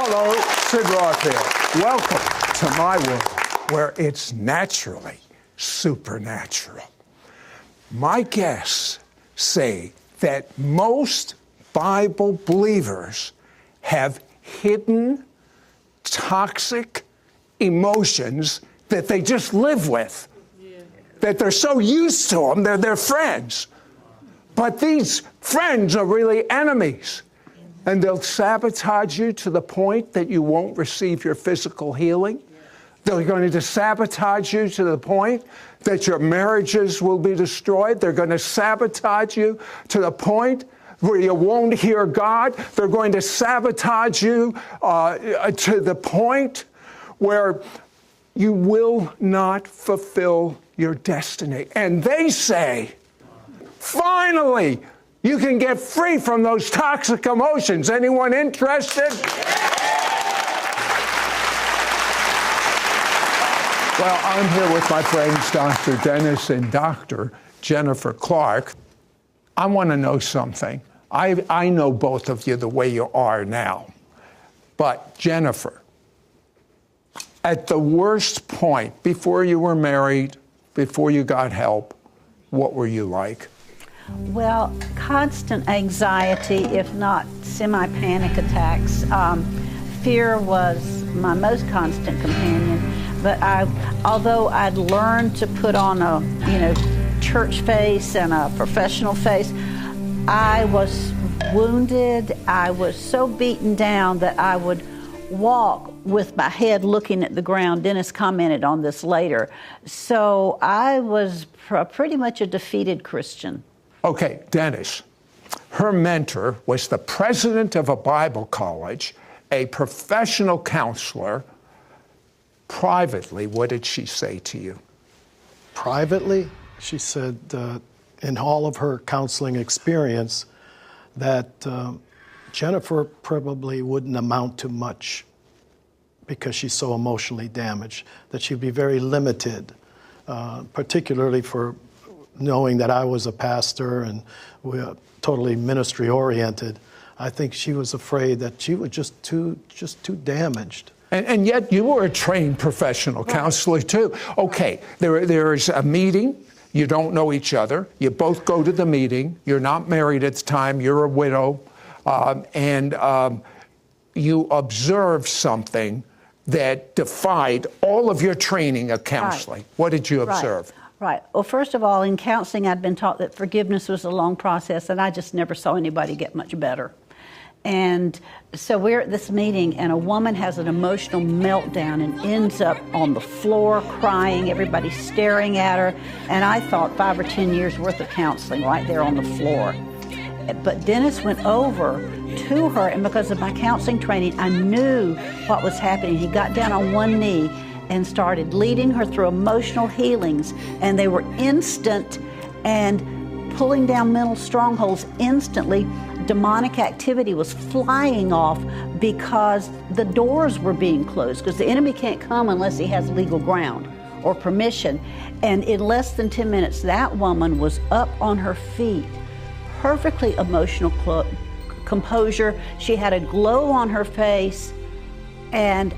Hello, Sid Roth here. Welcome to my world, where it's naturally supernatural. My guests say that most Bible believers have hidden, toxic emotions that they just live with, that they're so used to them, they're their friends. But these friends are really enemies. And they'll sabotage you to the point that you won't receive your physical healing. They're going to sabotage you to the point that your marriages will be destroyed. They're going to sabotage you to the point where you won't hear God. They're going to sabotage you to the point where you will not fulfill your destiny. And they say, finally, you can get free from those toxic emotions. Anyone interested? Well, I'm here with my friends, Dr. Dennis and Dr. Jennifer Clark. I want to know something. I know both of you the way you are now. But Jennifer, at the worst point, before you were married, before you got help, what were you like? Well, constant anxiety, if not semi-panic attacks. Fear was my most constant companion. But although I'd learned to put on a, church face and a professional face, I was wounded. I was so beaten down that I would walk with my head looking at the ground. Dennis commented on this later. So I was pretty much a defeated Christian. Okay, Dennis, her mentor was the president of a Bible college, a professional counselor. Privately, what did she say to you? Privately, she said in all of her counseling experience that Jennifer probably wouldn't amount to much because she's so emotionally damaged, that she'd be very limited, particularly for knowing that I was a pastor and we were totally ministry oriented. I think she was afraid that she was just too damaged. And yet you were a trained professional counselor too. Okay, there is a meeting. You don't know each other. You both go to the meeting. You're not married at the time. You're a widow. And you observe something that defied all of your training of counseling. Right. What did you observe? Right. Well, first of all, in counseling, I'd been taught that forgiveness was a long process, and I just never saw anybody get much better. And so we're at this meeting, and a woman has an emotional meltdown and ends up on the floor crying, everybody staring at her. And I thought 5 or 10 years worth of counseling right there on the floor. But Dennis went over to her, and because of my counseling training, I knew what was happening. He got down on one knee and started leading her through emotional healings, and they were instant and pulling down mental strongholds instantly. Demonic activity was flying off because the doors were being closed, because the enemy can't come unless he has legal ground or permission. And in less than 10 minutes, that woman was up on her feet, perfectly emotional composure. She had a glow on her face, and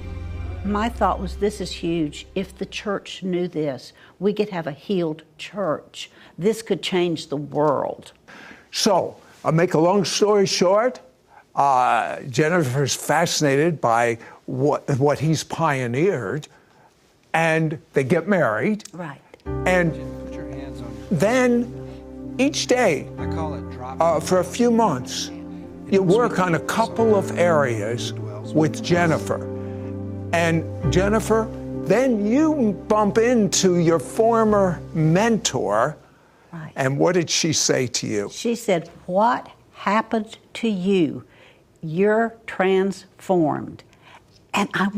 my thought was, this is huge. If the church knew this, we could have a healed church. This could change the world. So, I'll make a long story short. Jennifer's fascinated by what he's pioneered, and they get married. Right. And put your hands on then each day, I call it drop. for a few months, you work on a couple of areas with Jennifer. And Jennifer, then you bump into your former mentor. Right. And what did she say to you? She said, what happened to you? You're transformed. And I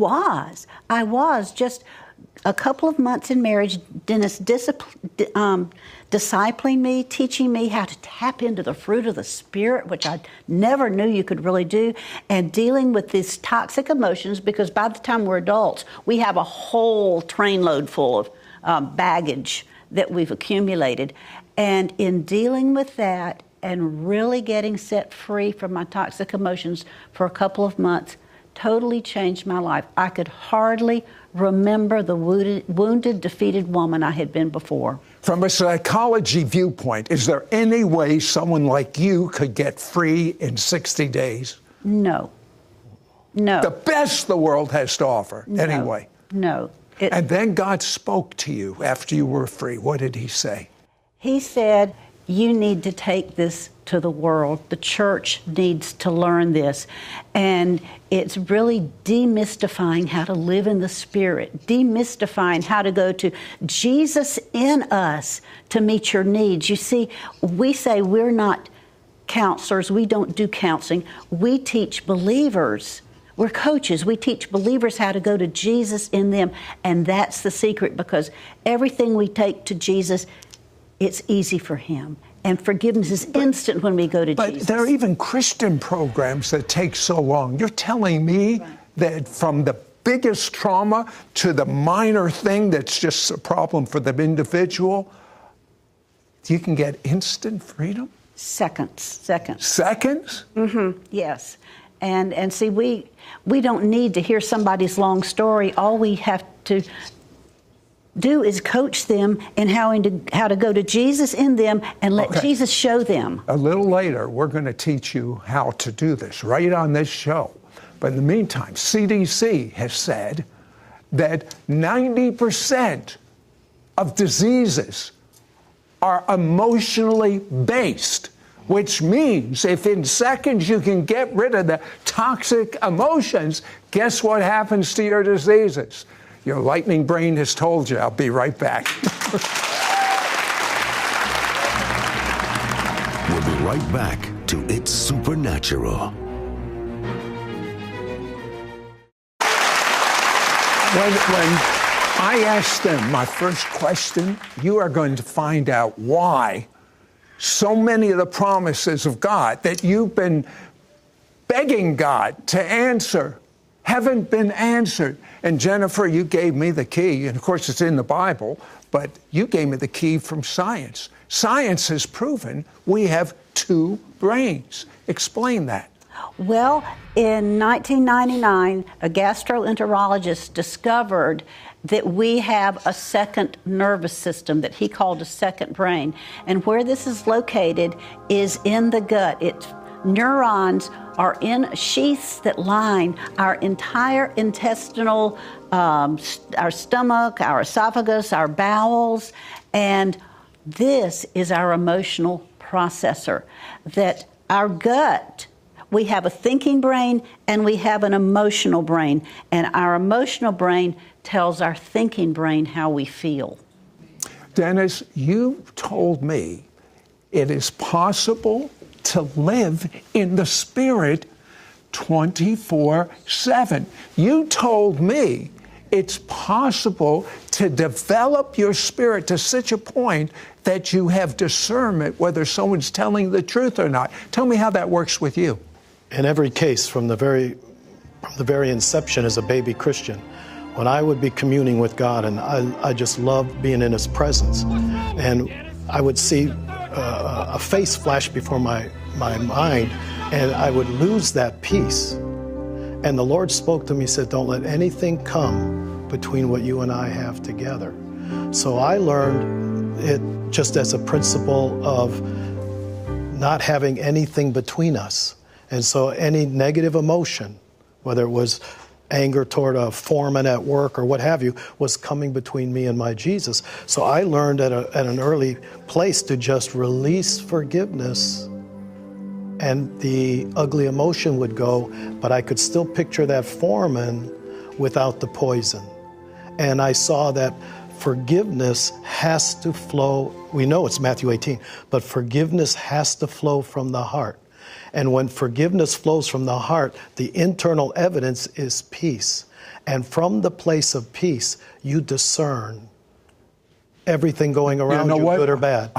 was just a couple of months in marriage, Dennis discipling me, teaching me how to tap into the fruit of the Spirit, which I never knew you could really do, and dealing with these toxic emotions, because by the time we're adults, we have a whole trainload full of baggage that we've accumulated. And in dealing with that and really getting set free from my toxic emotions for a couple of months, totally changed my life. I could hardly remember the wounded, defeated woman I had been before. From a psychology viewpoint, is there any way someone like you could get free in 60 days? No. No. The best the world has to offer, No. anyway. No. And then God spoke to you after you were free. What did he say? He said, you need to take this to the world. The church needs to learn this. And it's really demystifying how to live in the Spirit, demystifying how to go to Jesus in us to meet your needs. You see, we say we're not counselors. We don't do counseling. We teach believers. We're coaches. We teach believers how to go to Jesus in them. And that's the secret, because everything we take to Jesus, it's easy for him. And forgiveness is instant when we go to Jesus. But there are even Christian programs that take so long. You're telling me that from the biggest trauma to the minor thing that's just a problem for the individual, you can get instant freedom? Seconds. Seconds? Yes. And see, we don't need to hear somebody's long story. All we have to do is coach them in how to go to Jesus in them and let Jesus show them. A little later, we're going to teach you how to do this right on this show. But in the meantime, CDC has said that 90% of diseases are emotionally based, which means if in seconds you can get rid of the toxic emotions, guess what happens to your diseases? Your lightning brain has told you. I'll be right back. We'll be right back to It's Supernatural. When I asked them my first question, you are going to find out why so many of the promises of God that you've been begging God to answer haven't been answered. And Jennifer, you gave me the key, and of course it's in the Bible, but you gave me the key from science. Science has proven we have two brains. Explain that. Well, in 1999, a gastroenterologist discovered that we have a second nervous system that he called a second brain. And where this is located is in the gut. Neurons are in sheaths that line our entire intestinal, our stomach, our esophagus, our bowels, and this is our emotional processor. That our gut, we have a thinking brain and we have an emotional brain, and our emotional brain tells our thinking brain how we feel. Dennis, you told me it is possible to live in the Spirit 24/7. You told me it's possible to develop your spirit to such a point that you have discernment whether someone's telling the truth or not. Tell me how that works with you. In every case, from the very inception as a baby Christian, when I would be communing with God, and I just loved being in His presence, and I would see a face flash before my mind, and I would lose that peace. And the Lord spoke to me, said, don't let anything come between what you and I have together. So I learned it just as a principle of not having anything between us. And so any negative emotion, whether it was anger toward a foreman at work or what have you, was coming between me and my Jesus. So I learned at an early place to just release forgiveness, and the ugly emotion would go, but I could still picture that foreman without the poison. And I saw that forgiveness has to flow. We know it's Matthew 18, but forgiveness has to flow from the heart. And when forgiveness flows from the heart, the internal evidence is peace. And from the place of peace, you discern everything going around you, good or bad.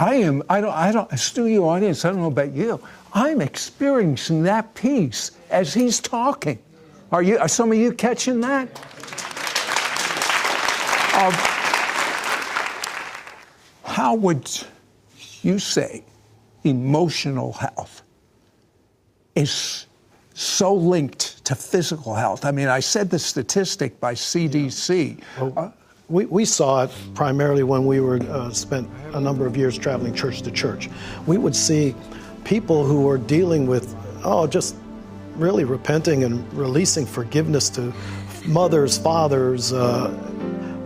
Studio audience, I don't know about you. I'm experiencing that peace as he's talking. Are some of you catching that? How would you say emotional health is so linked to physical health? I mean, I said the statistic by CDC. We saw it primarily when we were spent a number of years traveling church to church. We would see people who were dealing with, just really repenting and releasing forgiveness to mothers, fathers,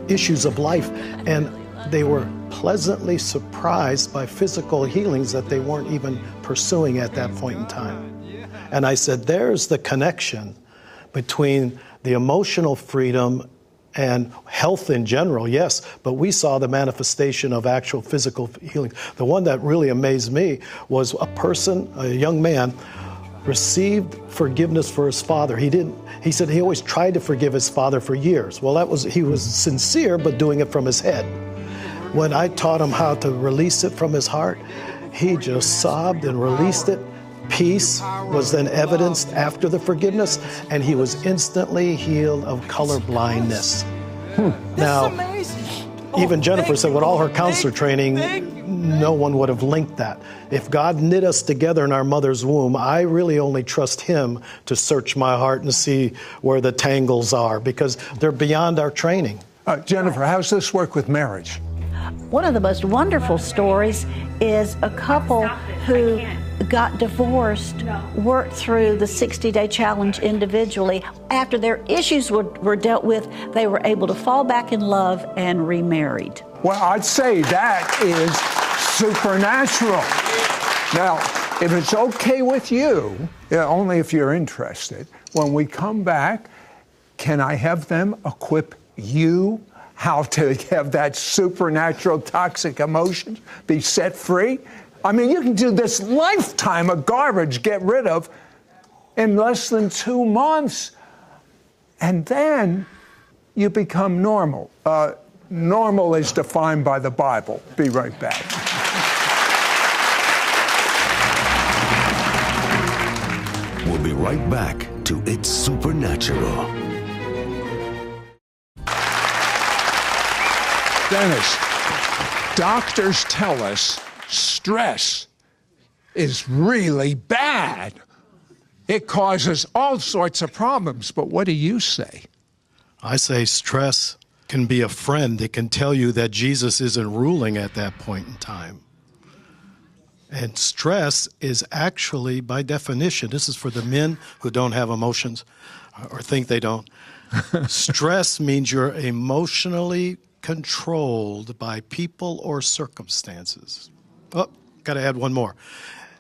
issues of life, and they were pleasantly surprised by physical healings that they weren't even pursuing at that point in time. And I said, there's the connection between the emotional freedom and health in general, yes, but we saw the manifestation of actual physical healing. The one that really amazed me was a young man, received forgiveness for his father. He said he always tried to forgive his father for years. Well, he was sincere, but doing it from his head. When I taught him how to release it from his heart, he just sobbed and released it. Peace was then evidenced after the forgiveness, and he was instantly healed of color blindness. Now, even Jennifer said with all her counselor training, no one would have linked that. If God knit us together in our mother's womb, I really only trust him to search my heart and see where the tangles are, because they're beyond our training. Jennifer, how's this work with marriage? One of the most wonderful stories is a couple who got divorced, worked through the 60-day challenge individually. After their issues were dealt with, they were able to fall back in love and remarried. Well, I'd say that is supernatural. Now, if it's okay with you, only if you're interested, when we come back, can I have them equip you how to have that supernatural toxic emotions be set free? I mean, you can do this lifetime of garbage, get rid of, in less than 2 months. And then you become normal. Normal is defined by the Bible. Be right back. We'll be right back to It's Supernatural. Dennis, doctors tell us stress is really bad. It causes all sorts of problems, but what do you say? I say stress can be a friend. It can tell you that Jesus isn't ruling at that point in time. And stress is actually, by definition, this is for the men who don't have emotions or think they don't. Stress means you're emotionally controlled by people or circumstances. Oh, got to add one more.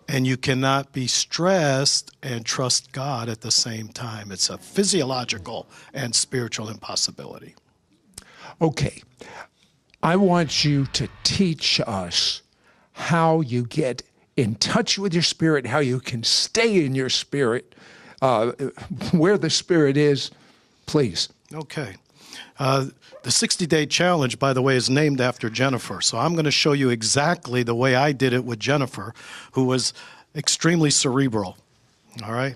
And you cannot be stressed and trust God at the same time. It's a physiological and spiritual impossibility. Okay, I want you to teach us how you get in touch with your spirit, how you can stay in your spirit, where the spirit is, please. Okay. The 60-day challenge, by the way, is named after Jennifer. So I'm going to show you exactly the way I did it with Jennifer, who was extremely cerebral. All right?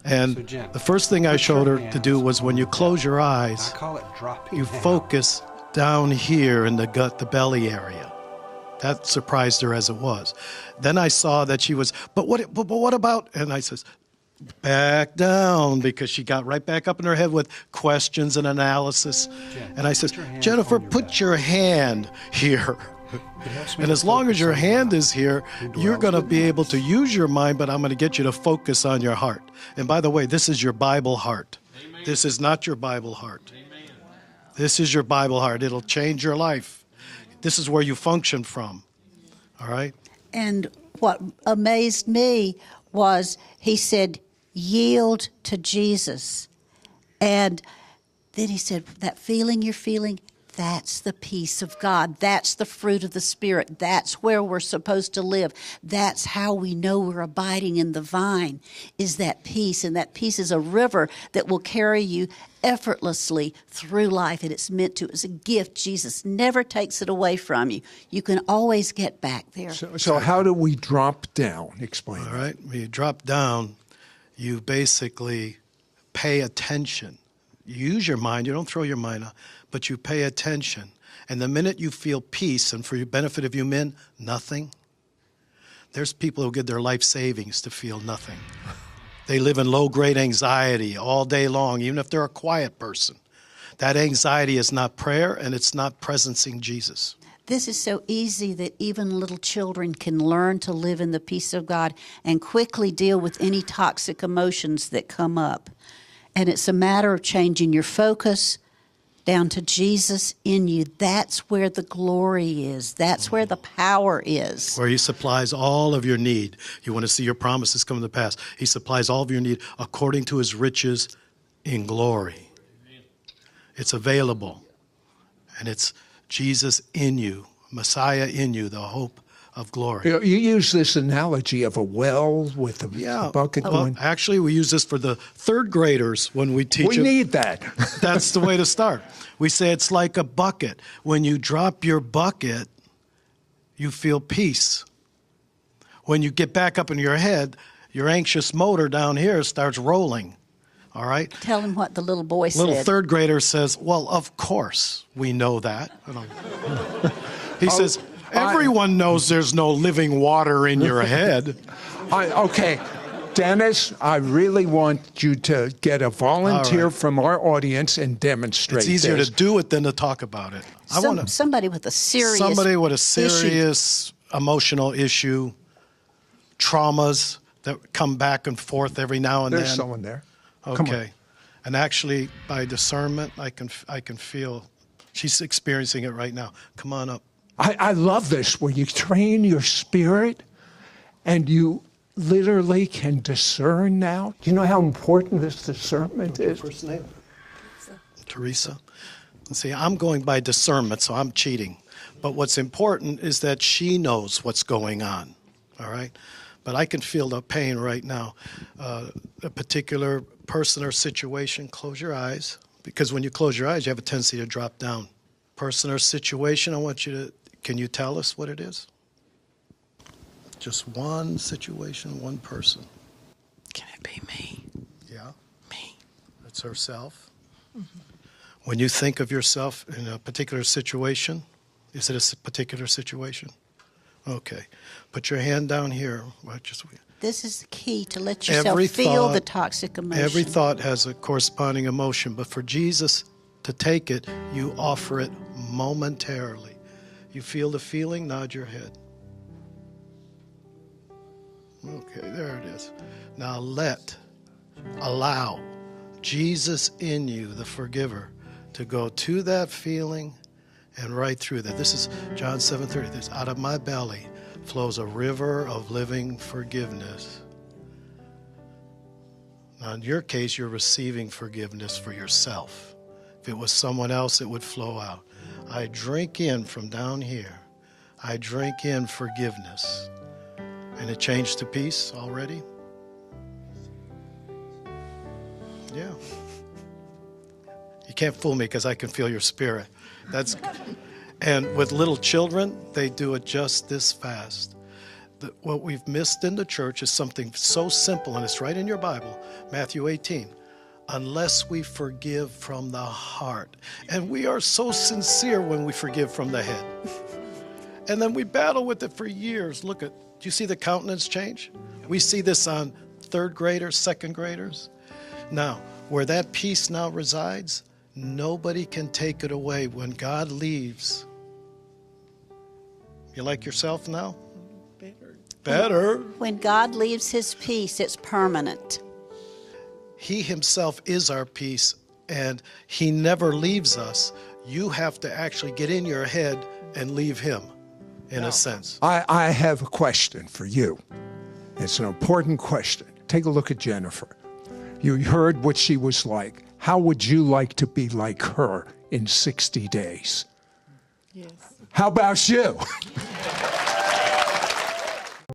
And So, Jen, the first thing I showed her to do was when you close your eyes, I call it dropping you down. focus down here in the gut, the belly area. That surprised her as it was. Then I saw that she was, but what about, and I says, back down, because she got right back up in her head with questions and analysis. And I says, Jennifer, put your hand here. And as long as your hand is here, you're going to be able to use your mind, but I'm going to get you to focus on your heart. And by the way, this is your Bible heart. Amen. This is not your Bible heart. Amen. This is your Bible heart. It'll change your life. This is where you function from. All right? And what amazed me was he said, yield to Jesus. And then he said, that feeling you're feeling, that's the peace of God. That's the fruit of the Spirit. That's where we're supposed to live. That's how we know we're abiding in the vine, is that peace. And that peace is a river that will carry you effortlessly through life. And it's meant to. It's a gift. Jesus never takes it away from you. You can always get back there. So how do we drop down? Explain. All right? When you drop down, you basically pay attention. You use your mind. You don't throw your mind out, but you pay attention. And the minute you feel peace, and for the benefit of you men, nothing. There's people who give their life savings to feel nothing. They live in low-grade anxiety all day long, even if they're a quiet person. That anxiety is not prayer, and it's not presencing Jesus. This is so easy that even little children can learn to live in the peace of God and quickly deal with any toxic emotions that come up. And it's a matter of changing your focus down to Jesus in you. That's where the glory is. That's where the power is. Where he supplies all of your need. You want to see your promises come to pass. He supplies all of your need according to his riches in glory. It's available. And it's Jesus in you, Messiah in you, the hope of glory. You use this analogy of a well with a bucket going. Actually, we use this for the third graders when we teach them. We need that. That's the way to start. We say it's like a bucket. When you drop your bucket, you feel peace. When you get back up in your head, your anxious motor down here starts rolling. All right? Tell him what the little boy said. Little third grader says, well, of course we know that. He says, everyone knows there's no living water in your head. Okay, Dennis, I really want you to get a volunteer from our audience and demonstrate It's easier this. to do it than to talk about it. Somebody with a serious emotional issue, traumas that come back and forth every now and then. There's someone there. Okay. And actually, by discernment, I can feel she's experiencing it right now. Come on up. I love this, where you train your spirit and you literally can discern now. Do you know how important this discernment is? First name? Teresa. See, I'm going by discernment, so I'm cheating. But what's important is that she knows what's going on, all right? But I can feel the pain right now. A particular person or situation, close your eyes, because when you close your eyes, you have a tendency to drop down. Person or situation, I want you to, can you tell us what it is? Just one situation, one person. Can it be me? Yeah? Me. It's herself. Mm-hmm. When you think of yourself in a particular situation, is it a particular situation? Okay. Put your hand down here. This is the key to let yourself feel the toxic emotion. Every thought has a corresponding emotion, but for Jesus to take it, you offer it momentarily. You feel the feeling, nod your head. Okay, there it is. Now allow Jesus in you, the forgiver, to go to that feeling and right through that. This is John 7:30. This, out of my belly flows a river of living forgiveness. Now, in your case, you're receiving forgiveness for yourself. If it was someone else, it would flow out. I drink in from down here. I drink in forgiveness. And it changed to peace already? Yeah. You can't fool me because I can feel your spirit. That's good. And with little children, they do it just this fast. What we've missed in the church is something so simple, and it's right in your Bible, Matthew 18. Unless we forgive from the heart. And we are so sincere when we forgive from the head. And then we battle with it for years. Look at, do you see the countenance change? We see this on third graders, second graders. Now, where that peace now resides, nobody can take it away. When God leaves, you like yourself now? Better. When God leaves his peace, it's permanent. He himself is our peace, and he never leaves us. You have to actually get in your head and leave him, in a sense. I have a question for you. It's an important question. Take a look at Jennifer. You heard what she was like. How would you like to be like her in 60 days? Yes. How about you?